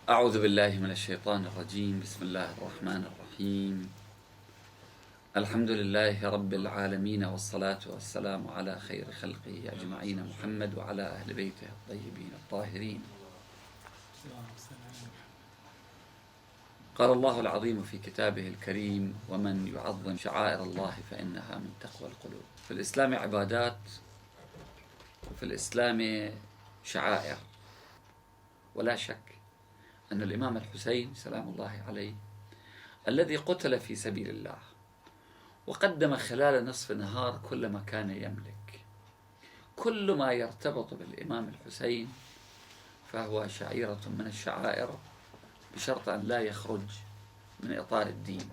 أعوذ بالله من الشيطان الرجيم. بسم الله الرحمن الرحيم. الحمد لله رب العالمين، والصلاة والسلام على خير خلقه أجمعين، محمد وعلى أهل بيته الطيبين الطاهرين. قال الله العظيم في كتابه الكريم: ومن يعظم شعائر الله فإنها من تقوى القلوب. في الإسلام عبادات، وفي الإسلام شعائر. ولا شك أن الإمام الحسين سلام الله عليه الذي قتل في سبيل الله وقدم خلال نصف النهار كل ما كان يملك، كل ما يرتبط بالإمام الحسين فهو شعيرة من الشعائر، بشرط أن لا يخرج من إطار الدين،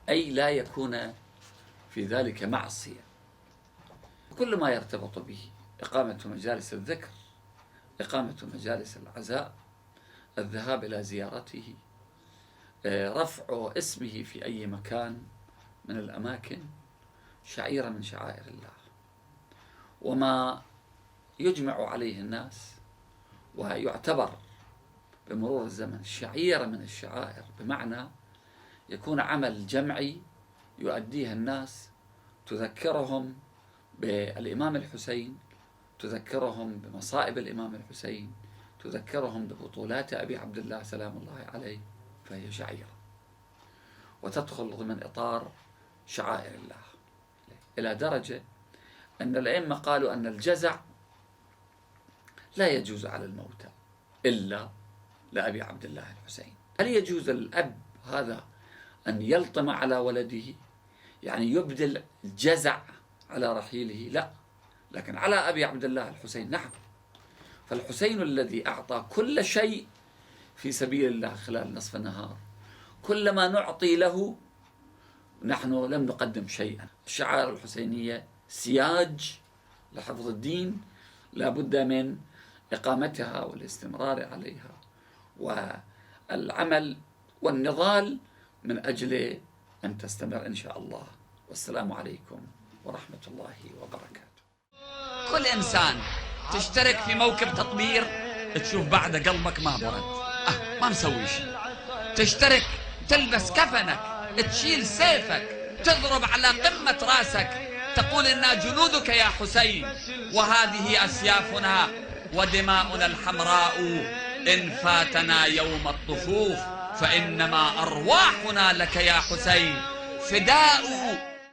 أي لا يكون في ذلك معصية. كل ما يرتبط به: إقامة مجالس الذكر، إقامة مجالس العزاء، الذهاب إلى زيارته، رفع اسمه في أي مكان من الأماكن، شعيرة من شعائر الله. وما يجمع عليه الناس ويعتبر بمرور الزمن شعيرة من الشعائر، بمعنى يكون عمل جمعي يؤديه الناس، تذكرهم بالإمام الحسين، تذكرهم بمصائب الإمام الحسين، تذكرهم ببطولات أبي عبد الله سلام الله عليه، فهي شعيرة وتدخل ضمن إطار شعائر الله، إلى درجة أن الأئمة قالوا أن الجزع لا يجوز على الموتى إلا لأبي عبد الله الحسين. هل يجوز الأب هذا أن يلطم على ولده، يعني يبدل الجزع على رحيله؟ لا، لكن على أبي عبد الله الحسين نعم. فالحسين الذي أعطى كل شيء في سبيل الله خلال نصف النهار، كلما نعطي له نحن لم نقدم شيئا. الشعائر الحسينية سياج لحفظ الدين، لا بد من إقامتها والاستمرار عليها والعمل والنضال من أجل أن تستمر إن شاء الله. والسلام عليكم ورحمة الله وبركاته. كل إنسان تشترك في موكب تطبير تشوف بعد قلبك ما برد، ما مسوي شيء. تشترك تلبس كفنك، تشيل سيفك، تضرب على قمة راسك، تقول إنا جنودك يا حسين، وهذه أسيافنا ودماؤنا الحمراء، إن فاتنا يوم الطفوف فإنما أرواحنا لك يا حسين فداء.